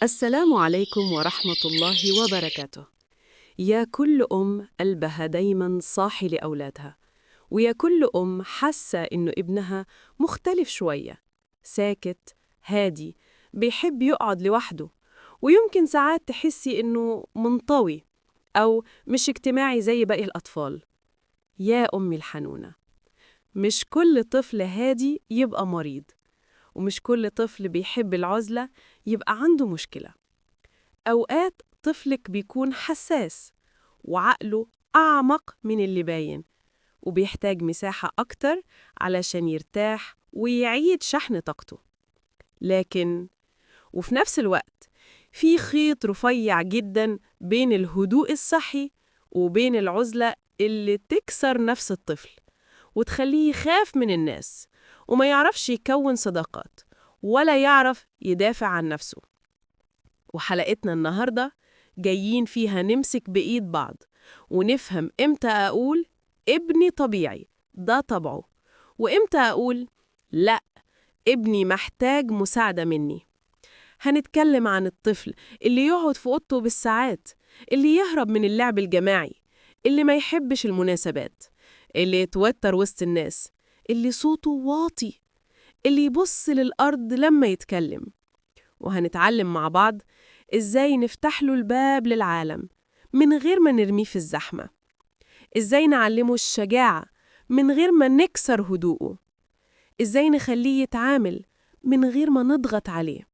السلام عليكم ورحمة الله وبركاته. يا كل قلبها دايما صاحي لأولادها، ويا كل حاسة إنه ابنها مختلف شوية، ساكت، هادي، بيحب يقعد لوحده، ويمكن ساعات تحسي إنه منطوي أو مش اجتماعي زي باقي الأطفال. يا أمي الحنونة، مش كل طفل هادي يبقى مريض، ومش كل طفل بيحب العزلة يبقى عنده مشكلة. أوقات طفلك بيكون حساس وعقله أعمق من اللي باين، وبيحتاج مساحة أكتر علشان يرتاح ويعيد شحن طاقته. لكن وفي نفس الوقت في خيط رفيع جدا بين الهدوء الصحي وبين العزلة اللي تكسر نفس الطفل وتخليه يخاف من الناس وما يعرفش يكون صداقات ولا يعرف يدافع عن نفسه. وحلقتنا النهاردة جايين فيها نمسك بإيد بعض ونفهم إمتى أقول ابني طبيعي ده طبعه، وإمتى أقول لأ، ابني محتاج مساعدة مني. هنتكلم عن الطفل اللي يقعد في أوضته بالساعات، اللي يهرب من اللعب الجماعي، اللي ما يحبش المناسبات، اللي يتوتر وسط الناس، اللي صوته واطي، اللي يبص للأرض لما يتكلم. وهنتعلم مع بعض إزاي نفتح له الباب للعالم من غير ما نرميه في الزحمة، إزاي نعلمه الشجاعة من غير ما نكسر هدوءه، إزاي نخليه يتعامل من غير ما نضغط عليه.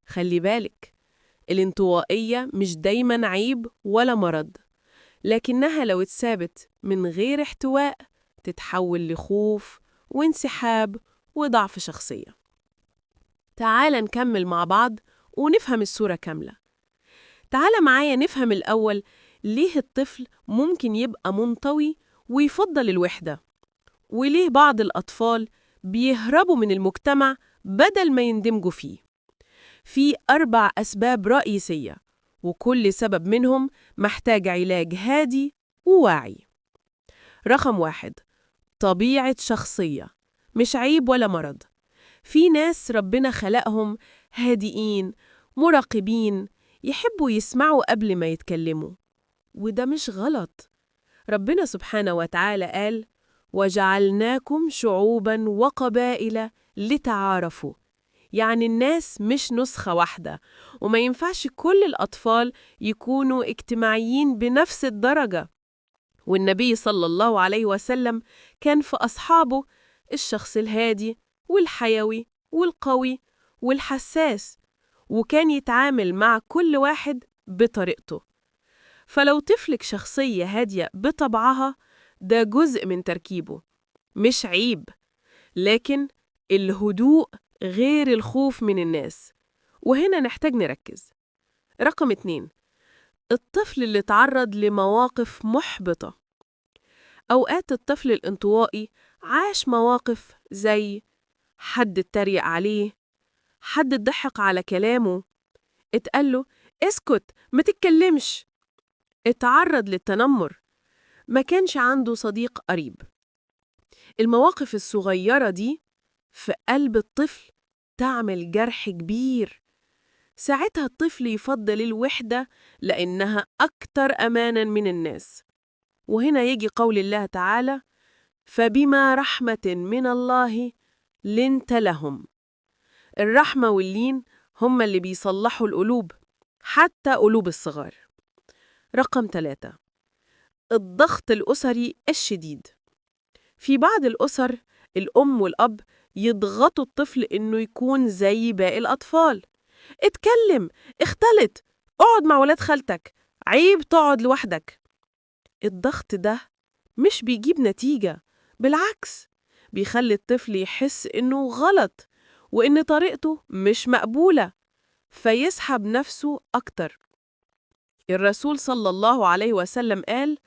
خلي بالك، الانطوائية مش دايما عيب ولا مرض، لكنها لو اتثابت من غير احتواء تتحول لخوف وانسحاب وضعف شخصية. تعال نكمل مع بعض ونفهم الصورة كاملة. تعال معايا نفهم الأول ليه الطفل ممكن يبقى منطوي ويفضل الوحدة، وليه بعض الأطفال بيهربوا من المجتمع بدل ما يندمجوا فيه. في 4 أسباب رئيسية، وكل سبب منهم محتاج علاج هادي وواعي. رقم 1، طبيعة شخصية، مش عيب ولا مرض. في ناس ربنا خلقهم هادئين، مراقبين، يحبوا يسمعوا قبل ما يتكلموا، وده مش غلط. ربنا سبحانه وتعالى قال: وجعلناكم شعوباً وقبائل لتعارفوا. يعني الناس مش نسخة واحدة، وما ينفعش كل الأطفال يكونوا اجتماعيين بنفس الدرجة. والنبي صلى الله عليه وسلم كان في أصحابه الشخص الهادي والحيوي والقوي والحساس، وكان يتعامل مع كل واحد بطريقته. فلو طفلك شخصية هادية بطبعها، ده جزء من تركيبه، مش عيب. لكن الهدوء غير الخوف من الناس، وهنا نحتاج نركز. رقم 2، الطفل اللي تعرض لمواقف محبطة. أوقات الطفل الانطوائي عاش مواقف زي حد اتريق عليه، حد اتضحك على كلامه، اتقاله اسكت ما تتكلمش، اتعرض للتنمر، ما كانش عنده صديق قريب. المواقف الصغيرة دي في قلب الطفل تعمل جرح كبير. ساعتها الطفل يفضل الوحدة لأنها أكتر أماناً من الناس. وهنا يجي قول الله تعالى: فبما رحمة من الله لنت لهم. الرحمة واللين هم اللي بيصلحوا القلوب، حتى قلوب الصغار. رقم 3، الضغط الأسري الشديد. في بعض الأسر الأم والأب يضغطوا الطفل إنه يكون زي باقي الأطفال: اتكلم، اختلط، اقعد مع ولاد خالتك، عيب تقعد لوحدك. الضغط ده مش بيجيب نتيجة، بالعكس بيخلي الطفل يحس إنه غلط وإن طريقته مش مقبولة، فيسحب نفسه أكتر. الرسول صلى الله عليه وسلم قال: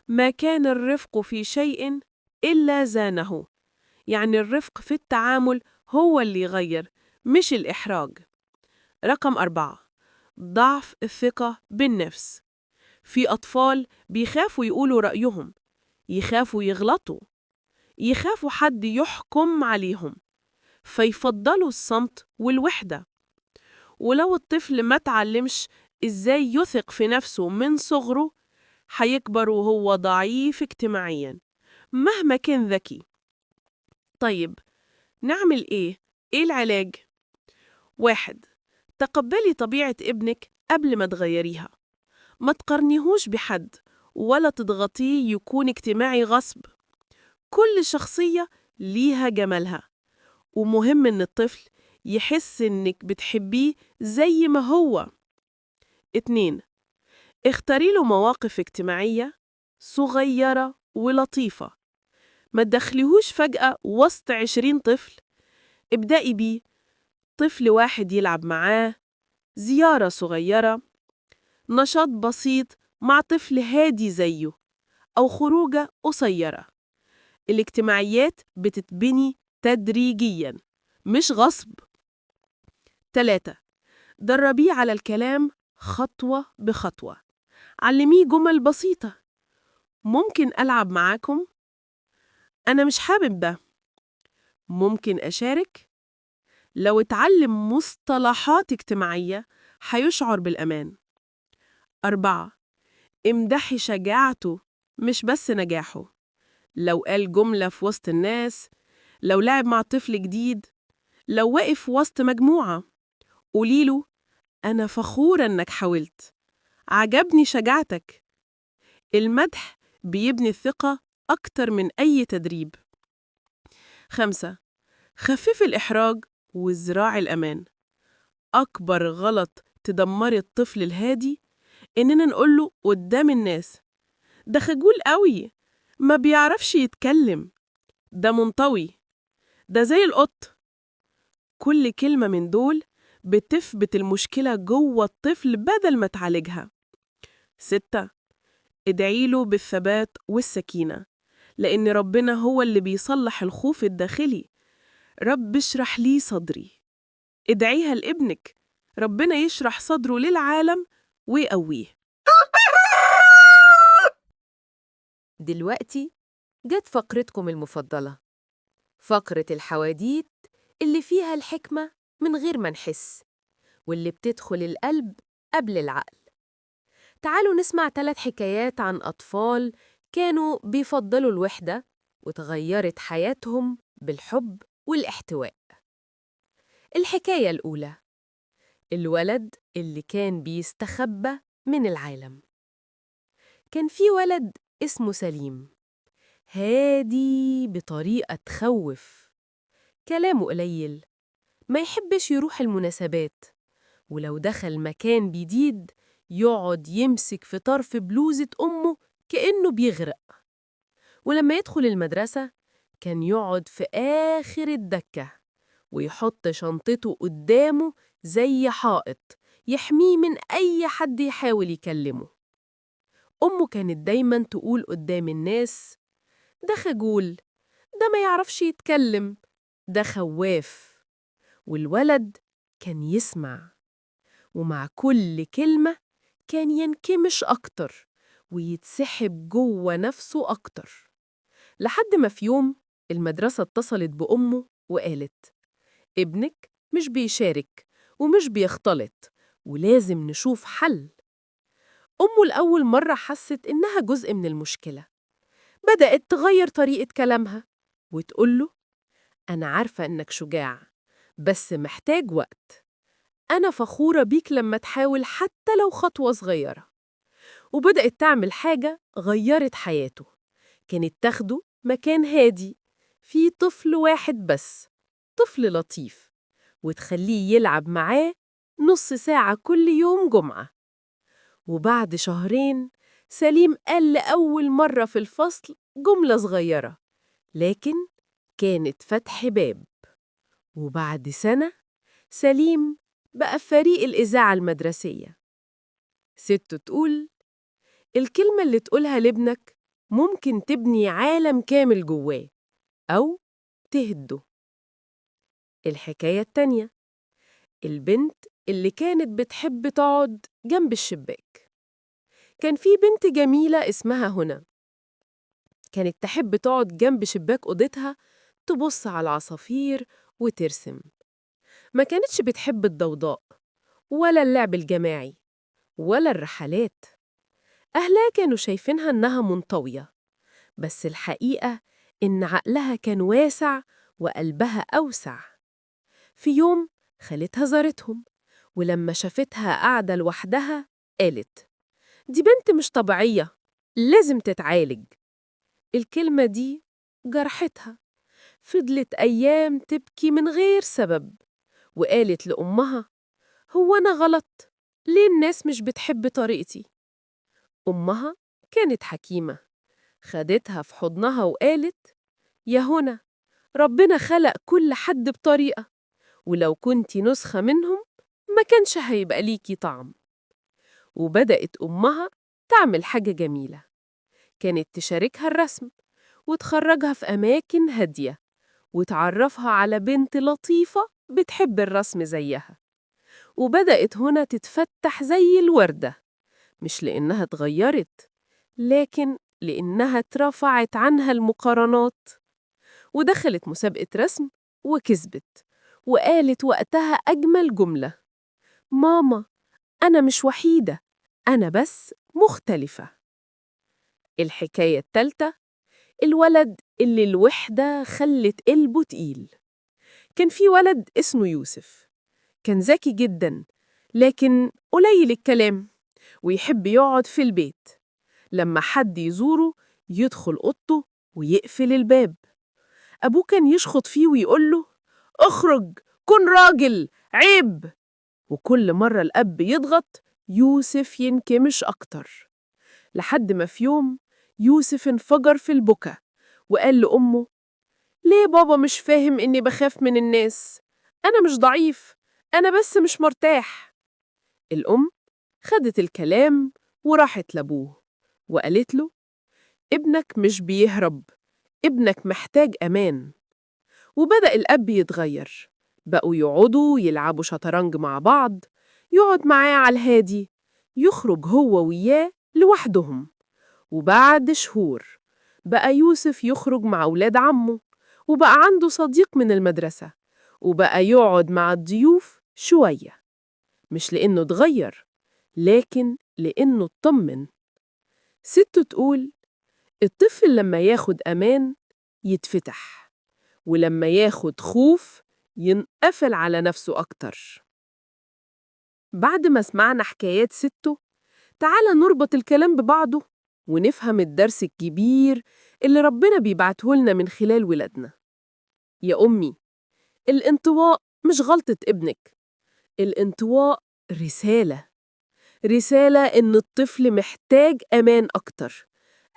ما كان الرفق في شيء إلا زانه. يعني الرفق في التعامل هو اللي يغير، مش الإحراج. رقم 4، ضعف الثقة بالنفس. في أطفال بيخافوا يقولوا رأيهم، يخافوا يغلطوا، يخافوا حد يحكم عليهم، فيفضلوا الصمت والوحدة. ولو الطفل ما تعلمش إزاي يثق في نفسه من صغره، هيكبر وهو ضعيف اجتماعياً مهما كان ذكي. طيب، نعمل إيه؟ إيه العلاج؟ 1. تقبلي طبيعة ابنك قبل ما تغيريها. ما تقارنيهوش بحد ولا تضغطيه يكون اجتماعي غصب. كل شخصية ليها جمالها، ومهم إن الطفل يحس إنك بتحبيه زي ما هو. 2. اختاري له مواقف اجتماعية صغيرة ولطيفة. ما تدخليهوش فجأة وسط 20 طفل. ابدأي بيه، طفل واحد يلعب معاه، زيارة صغيرة، نشاط بسيط مع طفل هادي زيه، أو خروجة قصيرة. الاجتماعيات بتتبني تدريجياً مش غصب. 3. دربيه على الكلام خطوة بخطوة. علميه جمل بسيطة: ممكن ألعب معاكم؟ أنا مش حابب ده. ممكن أشارك؟ لو اتعلم مصطلحات اجتماعية هيشعر بالأمان. 4. امدحي شجاعته مش بس نجاحه. لو قال جملة في وسط الناس، لو لعب مع طفل جديد، لو وقف وسط مجموعة، قوليله: أنا فخورة إنك حاولت، عجبني شجاعتك. المدح بيبني الثقة أكتر من أي تدريب. 5. خففي الإحراج وازرعي الأمان. أكبر غلط تدمري الطفل الهادي إننا نقوله قدام الناس: ده خجول قوي، ما بيعرفش يتكلم، ده منطوي، ده زي القط. كل كلمة من دول بتثبت المشكلة جوه الطفل بدل ما تعالجها. 6. ادعيله بالثبات والسكينة، لأن ربنا هو اللي بيصلح الخوف الداخلي. رب اشرح لي صدري. ادعيها لابنك، ربنا يشرح صدره للعالم ويقويه. دلوقتي جت فقرتكم المفضلة، فقرة الحواديت اللي فيها الحكمة من غير ما نحس، واللي بتدخل القلب قبل العقل. تعالوا نسمع 3 حكايات عن أطفال كانوا بيفضلوا الوحدة وتغيرت حياتهم بالحب والاحتواء. الحكاية الأولى: الولد اللي كان بيستخبى من العالم. كان في ولد اسمه سليم، هادي بطريقة تخوف، كلامه قليل، ما يحبش يروح المناسبات، ولو دخل مكان جديد يقعد يمسك في طرف بلوزة أمه كأنه بيغرق. ولما يدخل المدرسة كان يقعد في آخر الدكة ويحط شنطته قدامه زي حائط يحميه من أي حد يحاول يكلمه. أمه كانت دايماً تقول قدام الناس: ده خجول، ده ما يعرفش يتكلم، ده خواف. والولد كان يسمع، ومع كل كلمة كان ينكمش أكتر ويتسحب جوه نفسه أكتر. لحد ما في يوم المدرسة اتصلت بأمه وقالت: ابنك مش بيشارك ومش بيختلط، ولازم نشوف حل. أمه لأول مرة حست إنها جزء من المشكلة. بدأت تغير طريقة كلامها وتقوله: أنا عارفة إنك شجاع، بس محتاج وقت. أنا فخورة بيك لما تحاول حتى لو خطوة صغيرة. وبدأت تعمل حاجة غيرت حياته. كانت تاخده مكان هادي فيه طفل واحد بس، طفل لطيف، وتخليه يلعب معاه نص ساعة كل يوم جمعة. وبعد شهرين سليم قال لأول مرة في الفصل جملة صغيرة، لكن كانت فتح باب. وبعد سنة سليم بقى في فريق الإذاعة المدرسية. سته تقول: الكلمة اللي تقولها لابنك ممكن تبني عالم كامل جواه أو تهده. الحكاية التانية: البنت اللي كانت بتحب تقعد جنب الشباك. كان في بنت جميلة اسمها هنا، كانت تحب تقعد جنب شباك أوضتها تبص على العصافير وترسم. ما كانتش بتحب الضوضاء ولا اللعب الجماعي ولا الرحلات. أهلها كانوا شايفينها إنها منطوية، بس الحقيقة إن عقلها كان واسع وقلبها أوسع. في يوم خالتها زارتهم، ولما شافتها قاعدة لوحدها قالت: دي بنت مش طبيعية، لازم تتعالج. الكلمة دي جرحتها. فضلت أيام تبكي من غير سبب، وقالت لأمها: هو أنا غلط؟ ليه الناس مش بتحب طريقتي؟ أمها كانت حكيمة، خدتها في حضنها وقالت: يا هنا، ربنا خلق كل حد بطريقة، ولو كنتي نسخة منهم ما كانش هيبقى ليكي طعم. وبدأت أمها تعمل حاجة جميلة، كانت تشاركها الرسم وتخرجها في أماكن هادية وتعرفها على بنت لطيفة بتحب الرسم زيها. وبدأت هنا تتفتح زي الوردة، مش لأنها اتغيرت، لكن لأنها اترفعت عنها المقارنات. ودخلت مسابقة رسم وكسبت، وقالت وقتها أجمل جملة: ماما، أنا مش وحيدة، أنا بس مختلفة. الحكاية التالتة: الولد اللي الوحدة خلت قلبه تقيل. كان في ولد اسمه يوسف، كان ذكي جداً لكن قليل الكلام، ويحب يقعد في البيت. لما حد يزوره يدخل أوضته ويقفل الباب. أبوه كان يشخط فيه ويقوله: اخرج، كن راجل، عيب. وكل مرة الأب يضغط يوسف ينكمش أكتر، لحد ما في يوم يوسف انفجر في البكا وقال لأمه: ليه بابا مش فاهم إني بخاف من الناس؟ أنا مش ضعيف، أنا بس مش مرتاح. الأم خدت الكلام وراحت لأبوه وقالت له: ابنك مش بيهرب، ابنك محتاج أمان. وبدأ الأب يتغير، بقوا يقعدوا يلعبوا شطرنج مع بعض، يقعد معاه على الهادي، يخرج هو وياه لوحدهم. وبعد شهور بقى يوسف يخرج مع أولاد عمه، وبقى عنده صديق من المدرسة، وبقى يقعد مع الضيوف شوية، مش لأنه اتغير، لكن لأنه اطمن. ست تقول: الطفل لما ياخد أمان يتفتح، ولما ياخد خوف ينقفل على نفسه أكتر. بعد ما سمعنا حكايات ستو، تعال نربط الكلام ببعضه ونفهم الدرس الكبير اللي ربنا بيبعته لنا من خلال ولادنا. يا أمي، الانطواء مش غلطة ابنك، الانطواء رسالة، رسالة إن الطفل محتاج أمان أكتر،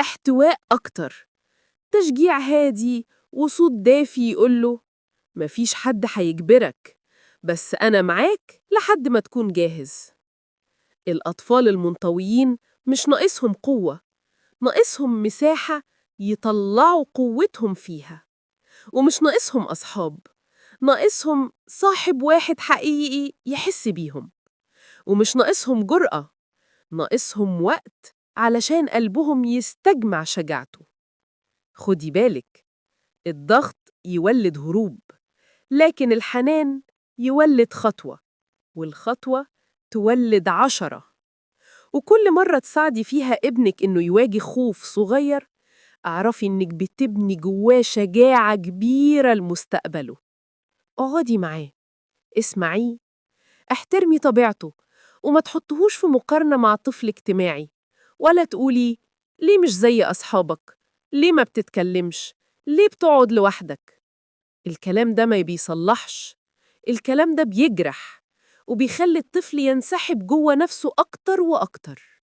احتواء أكتر، تشجيع هادي وصوت دافي يقوله: مفيش حد هيجبرك، بس أنا معاك لحد ما تكون جاهز. الأطفال المنطويين مش ناقصهم قوة، ناقصهم مساحة يطلعوا قوتهم فيها. ومش ناقصهم أصحاب، ناقصهم صاحب واحد حقيقي يحس بيهم. ومش ناقصهم جرأة، ناقصهم وقت علشان قلبهم يستجمع شجاعته. خدي بالك، الضغط يولد هروب، لكن الحنان يولد خطوة، والخطوة تولد 10. وكل مرة تساعدي فيها ابنك إنه يواجه خوف صغير، اعرفي إنك بتبني جواه شجاعة كبيرة لمستقبله. اقعدي معاه، اسمعيه، احترمي طبيعته، وما تحطهوش في مقارنة مع طفل اجتماعي، ولا تقولي: ليه مش زي أصحابك؟ ليه ما بتتكلمش؟ ليه بتقعد لوحدك؟ الكلام ده ما بيصلحش، الكلام ده بيجرح، وبيخلي الطفل ينسحب جوه نفسه أكتر وأكتر.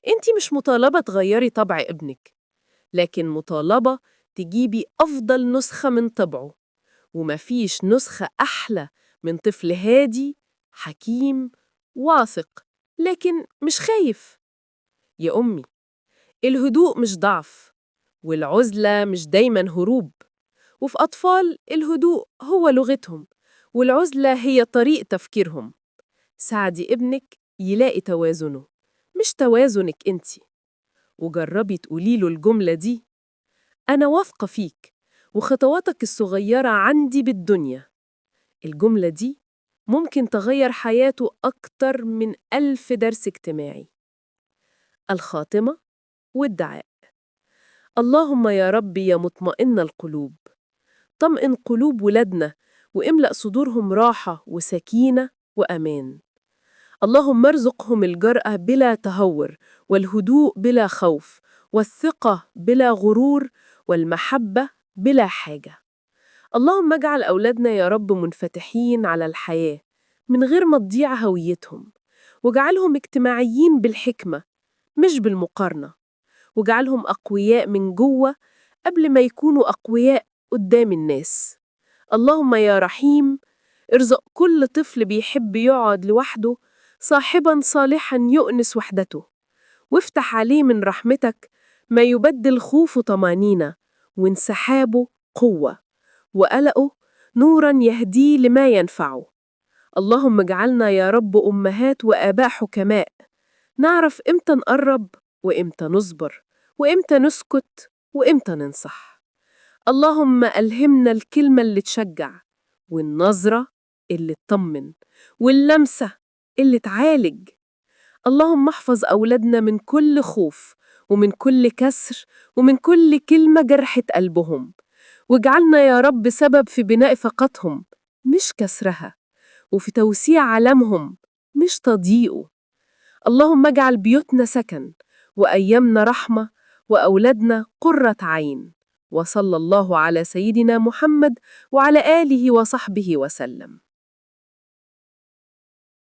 انتي مش مطالبة تغيري طبع ابنك، لكن مطالبة تجيبي أفضل نسخة من طبعه. ومفيش نسخة أحلى من طفل هادي، حكيم، واثق، لكن مش خايف. يا أمي، الهدوء مش ضعف، والعزلة مش دايماً هروب. وفي أطفال الهدوء هو لغتهم، والعزلة هي طريق تفكيرهم. ساعدي ابنك يلاقي توازنه، مش توازنك انتي. وجربي تقوليله الجملة دي: أنا واثقة فيك، وخطواتك الصغيرة عندي بالدنيا. الجملة دي ممكن تغير حياته أكتر من 1000 درس اجتماعي. الخاتمة والدعاء. اللهم يا رب يا مطمئن القلوب، طمئن قلوب ولادنا واملأ صدورهم راحة وسكينة وأمان. اللهم ارزقهم الجرأة بلا تهور، والهدوء بلا خوف، والثقة بلا غرور، والمحبة بلا حاجة. اللهم اجعل أولادنا يا رب منفتحين على الحياة من غير ما تضيع هويتهم، واجعلهم اجتماعيين بالحكمة مش بالمقارنة، واجعلهم أقوياء من جوه قبل ما يكونوا أقوياء قدام الناس. اللهم يا رحيم ارزق كل طفل بيحب يقعد لوحده صاحباً صالحاً يؤنس وحدته، وافتح عليه من رحمتك ما يبدل خوفه طمانينة، وانسحابه قوة، وقلقه نوراً يهديه لما ينفعه. اللهم اجعلنا يا رب أمهات وآباء حكماء، نعرف إمتى نقرب وإمتى نصبر وإمتى نسكت وإمتى ننصح. اللهم ألهمنا الكلمة اللي تشجع، والنظرة اللي تطمن، واللمسة اللي تعالج. اللهم احفظ أولادنا من كل خوف، ومن كل كسر، ومن كل كلمة جرحت قلبهم، واجعلنا يا رب سبب في بناء ثقتهم مش كسرها، وفي توسيع عالمهم مش تضييقه. اللهم اجعل بيوتنا سكن، وأيامنا رحمة، وأولادنا قرة عين. وصلى الله على سيدنا محمد وعلى آله وصحبه وسلم.